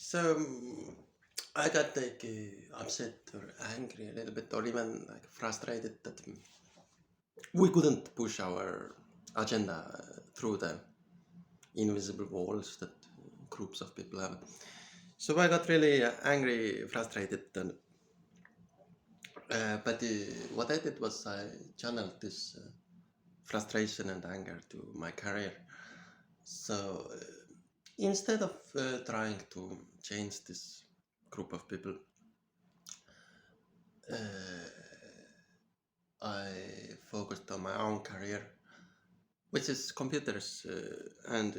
So I got like upset or angry a little bit, or even like frustrated that we couldn't push our agenda through the invisible walls that groups of people have. So I got really angry, frustrated, and what I did was I channeled this frustration and anger to my career. So instead of trying to change this group of people, I focused on my own career, which is computers and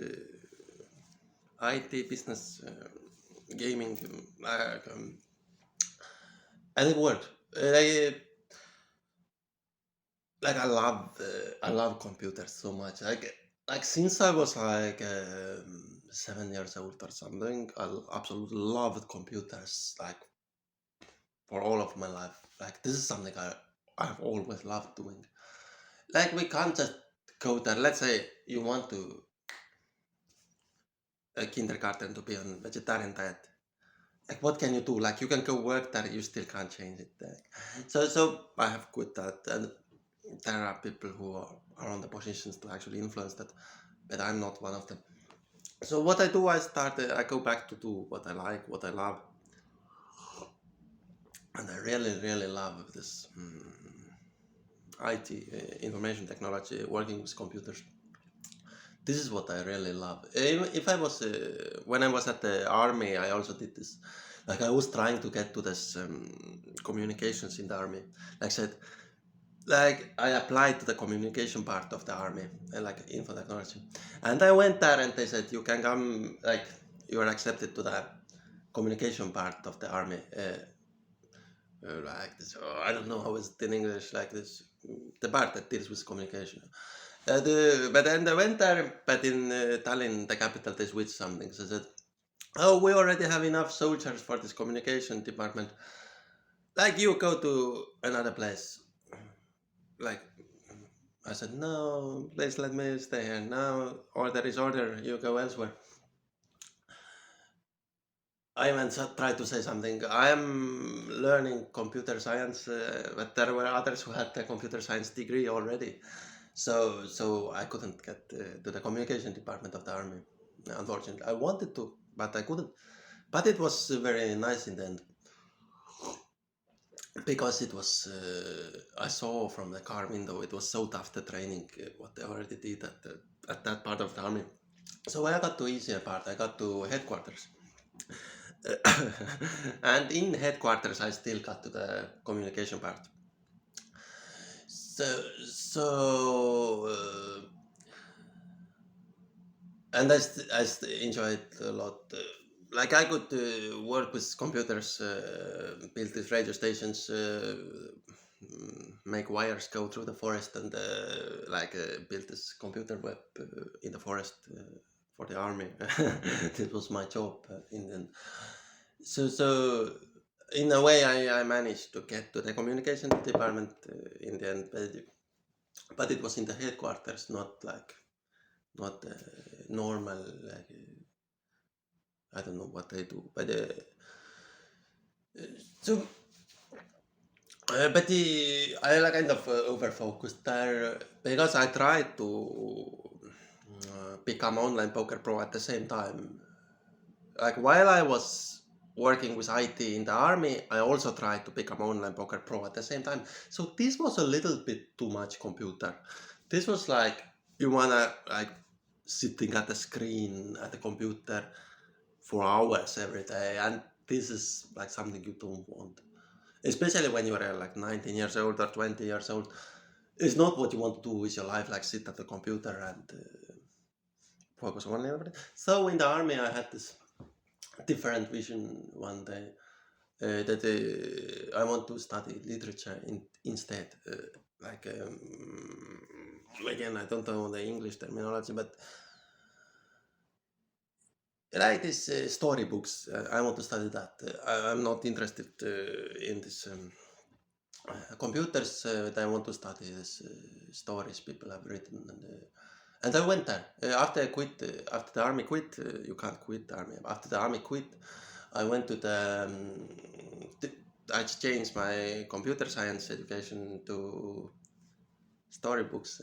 IT business, gaming, and it worked. I love computers so much. Like since I was like 7 years old or something, absolutely loved computers. Like for all of my life. Like this is something I've always loved doing. Like we can't just go there. Let's say you want to a kindergarten to be on vegetarian diet. Like what can you do? Like you can go work there, you still can't change it. So I have quit that, and there are people who are on the positions to actually influence that, but I'm not one of them. So what I do, I go back to do what I like, what I love, and I really love this IT, information technology, working with computers. This is what I really love. If I was when I was at the army, I also did this. Like I was trying to get to this communications in the army. Like I said, like I applied to the communication part of the army, like info technology, and I went there and they said you can come, like you are accepted to the communication part of the army. Like this, I don't know how it's in English, like this, the part that deals with communication. But then I went there, but in Tallinn, the capital, they switched something. So said, "Oh, we already have enough soldiers for this communication department. Like you go to another place." Like I said, "No, please let me stay here. Now order is order. You go elsewhere." I even tried to say something. I am learning computer science, but there were others who had the computer science degree already. So I couldn't get to the communication department of the army. Unfortunately, I wanted to, but I couldn't. But it was very nice in the end because it was. I saw from the car window. It was so tough the training what they already did at that part of the army. So I got to easier part. I got to headquarters. And in headquarters, I still got to the communication part. So and enjoyed a lot. Like I could work with computers, build these radio stations, make wires go through the forest, and build this computer web in the forest for the army. This was my job in the end. So in a way, I managed to get to the communication department in the end, but it was in the headquarters, not normal. I don't know what they do, but so but I like kind of over focused there because I tried to become online poker pro at the same time. Like while I was working with IT in the army, I also tried to become online poker pro at the same time. So this was a little bit too much computer. This was like you wanna like sitting at the screen at the computer for hours every day, and this is like something you don't want. Especially when you are like 19 years old or 20 years old, it's not what you want to do with your life, like sit at the computer and focus only on it. So in the army, I had this different vision one day that I want to study literature instead. Like again, I don't know the English terminology, but like this storybooks. I want to study that. I'm not interested in this computers. I want to study this stories people have written, And I went there after I quit. After the army quit, you can't quit the army. After the army quit, I went to the. I changed my computer science education to storybooks.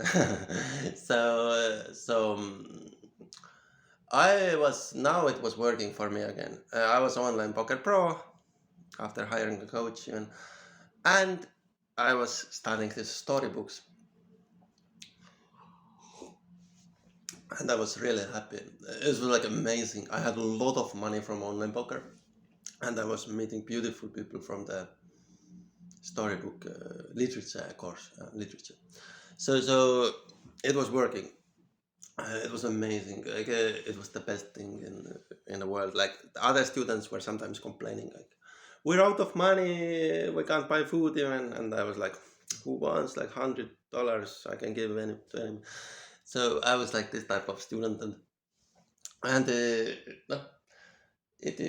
I was now it was working for me again. I was online poker pro after hiring a coach even, and I was studying these storybooks, and I was really happy. It was like amazing. I had a lot of money from online poker, and I was meeting beautiful people from the storybook literature course, literature. So it was working. It was amazing. Like it was the best thing in the world. Like the other students were sometimes complaining, like, "We're out of money. We can't buy food even." And I was like, "Who wants like $100? I can give any to any." So I was like this type of student, and no, it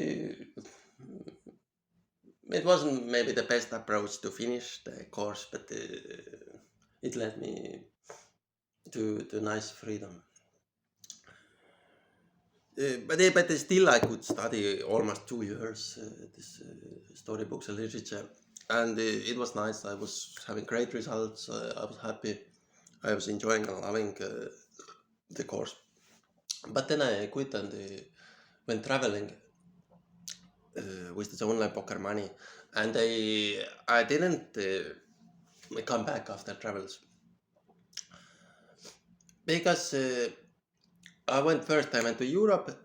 it wasn't maybe the best approach to finish the course, but it led me to nice freedom. But still, I could study almost 2 years this storybooks and literature, and it was nice. I was having great results. I was happy. I was enjoying and loving the course. But then I quit and went traveling with this online poker money, and I didn't come back after travels because I went first. I went to Europe,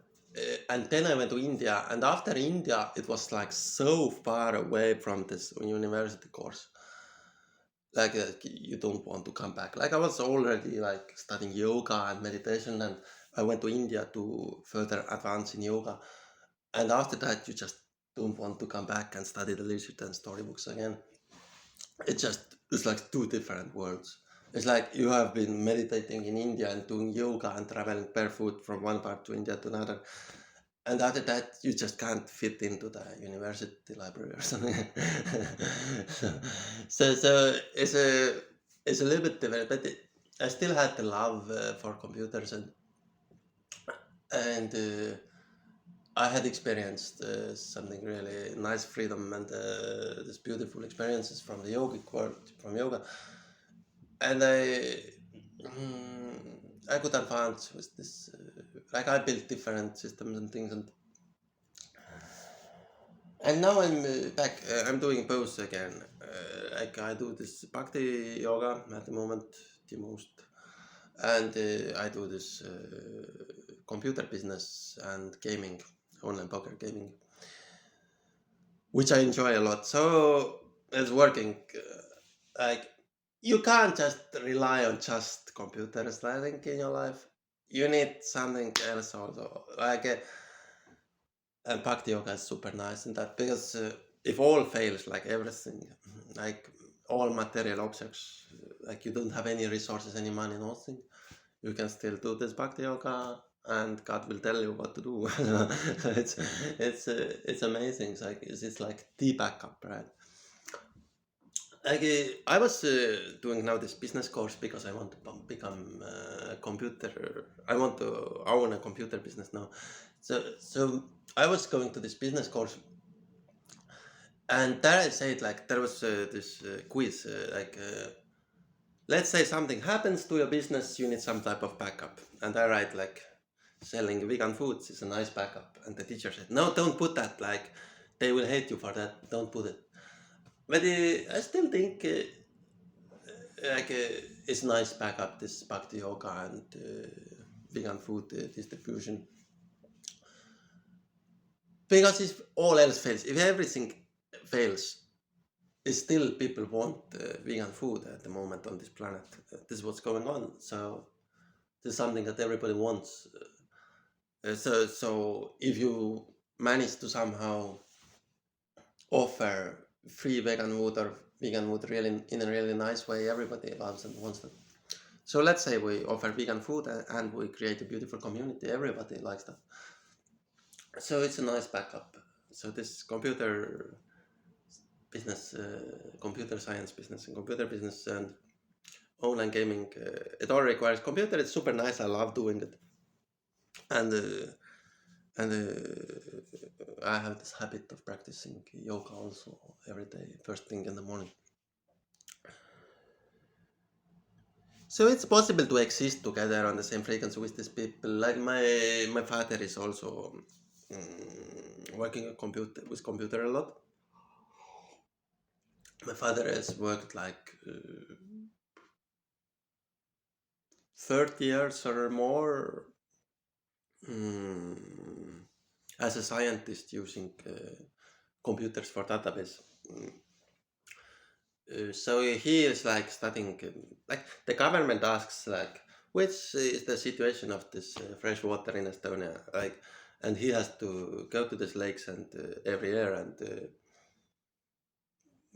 and then I went to India. And after India, it was like so far away from this university course. Like you don't want to come back. Like I was already like studying yoga and meditation, and I went to India to further advance in yoga. And after that, you just don't want to come back and study the literature and storybooks again. It's like two different worlds. It's like you have been meditating in India and doing yoga and traveling barefoot from one part to India to another. And after that, you just can't fit into the university library or something. so it's a little bit different, but I still had the love for computers and I had experienced something really nice freedom and these beautiful experiences from the yogic world, from yoga, and I could advance with this. Like I built different systems and things, and now I'm back. I'm doing both again. Like I do this bhakti yoga at the moment, the most, and I do this computer business and gaming, online poker gaming, which I enjoy a lot. So it's working. Like you can't just rely on just computers, I think, in your life. You need something else also. Like and bhakti yoga is super nice in that because if all fails, like everything, like all material objects, like you don't have any resources, any money, nothing, you can still do this bhakti yoga and God will tell you what to do. It's amazing. It's like the backup, right? Like I was doing now this business course because I want to become a computer. I want to own a computer business now. So I was going to this business course, and there I said like there was this quiz let's say something happens to your business, you need some type of backup, and I write like selling vegan foods is a nice backup, and the teacher said no, don't put that, like they will hate you for that, don't put it. But I still think it's nice backup this bhakti yoga and vegan food distribution, because if all else fails, if everything fails, still people want vegan food at the moment on this planet. This is what's going on. So this is something that everybody wants. So if you manage to somehow offer free vegan food or vegan food really in a really nice way, everybody loves and wants that. So let's say we offer vegan food and we create a beautiful community. Everybody likes that. So it's a nice backup. So this computer business, computer science business and computer business and online gaming. It all requires computer. It's super nice. I love doing it, and I have this habit of practicing yoga also every day, first thing in the morning. So it's possible to exist together on the same frequency with these people. Like my father is also working on computer with computer a lot. My father has worked like 30 years or more as a scientist using computers for database. Mm, so he is like studying, like the government asks like, which is the situation of this fresh water in Estonia, like, and he has to go to these lakes and every year and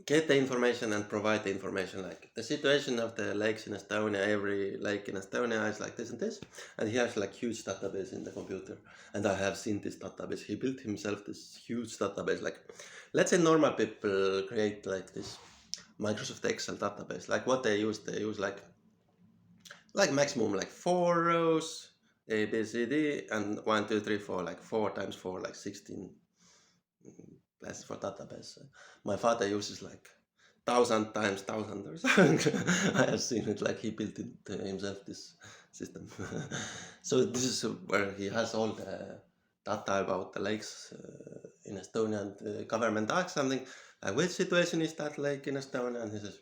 get the information and provide the information, like the situation of the lakes in Estonia. Every lake in Estonia is like this and this, and he has like huge database in the computer, and I have seen this database. He built himself this huge database. Like, let's say normal people create like this Microsoft Excel database. Like what they use like maximum like 4 rows, A B C D, and 1 2 3 4, like 4 times 4, like 16 places for database. My father uses like 1,000 times 1,000 or something. I have seen it, like he built it himself, this system. So this is where he has all the data about the lakes in Estonia, and the government asks something like, which situation is that lake in Estonia? And he says,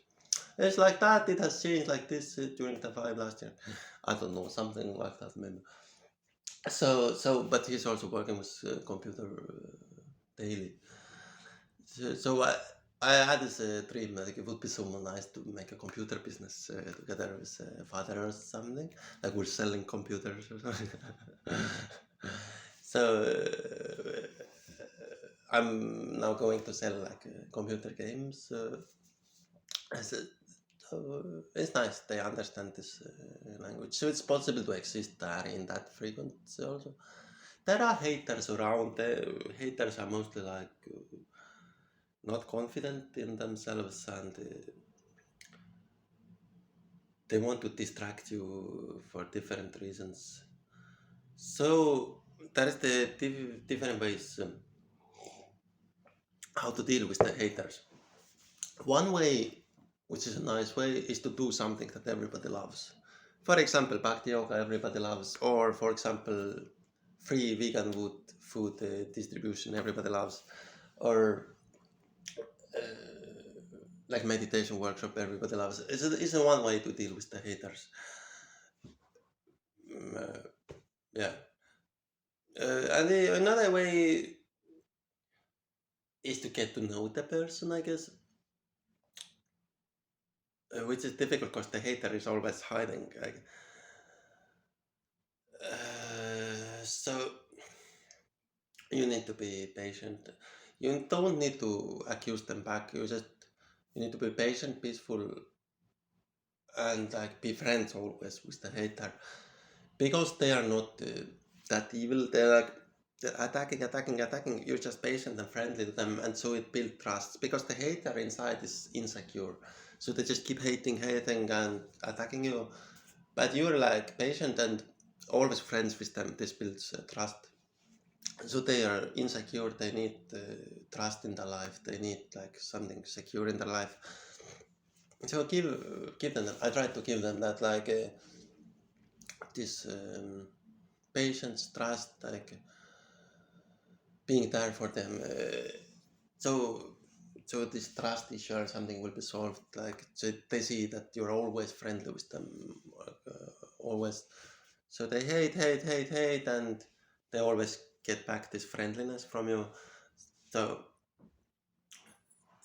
it's like that, it has changed like this during the 5 last year. I don't know, something like that maybe. But he's also working with computer daily. So I had this dream, like it would be so nice to make a computer business together with father or something, like we're selling computers or something. So I'm now going to sell like computer games. As a, so it's nice they understand this language. So it's possible to exist there in that frequency also. There are haters around. The haters are mostly like not confident in themselves, and they want to distract you for different reasons. So there's the different ways how to deal with the haters. One way, which is a nice way, is to do something that everybody loves. For example, bhakti yoga everybody loves, or for example, free vegan food distribution everybody loves, or like meditation workshop everybody loves. It's a one way to deal with the haters. Yeah. And another way is to get to know the person, I guess, which is difficult because the hater is always hiding. So you need to be patient. You don't need to accuse them back. You need to be patient, peaceful, and like be friends always with the hater, because they are not that evil. They're like they're attacking. You're just patient and friendly to them, and so it builds trust. Because the hater inside is insecure, so they just keep hating, and attacking you. But you're like patient and always friends with them. This builds trust. So they are insecure. They need trust in their life. They need like something secure in their life. So give them. I try to give them that, like this patience, trust, like being there for them. So so this trust issue or something will be solved. Like so they see that you're always friendly with them, always. So they hate, and they always get back this friendliness from you. So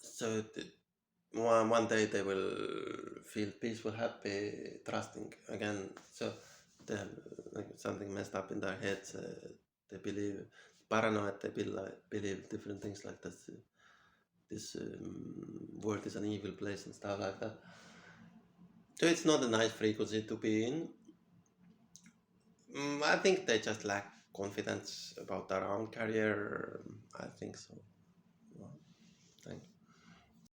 so one day they will feel peaceful, happy, trusting again. So they have like something messed up in their heads. They believe paranoid. They believe different things like this. This world is an evil place and stuff like that. So it's not a nice frequency to be in. I think they just lack confidence about their own career. I think so. Well, thanks.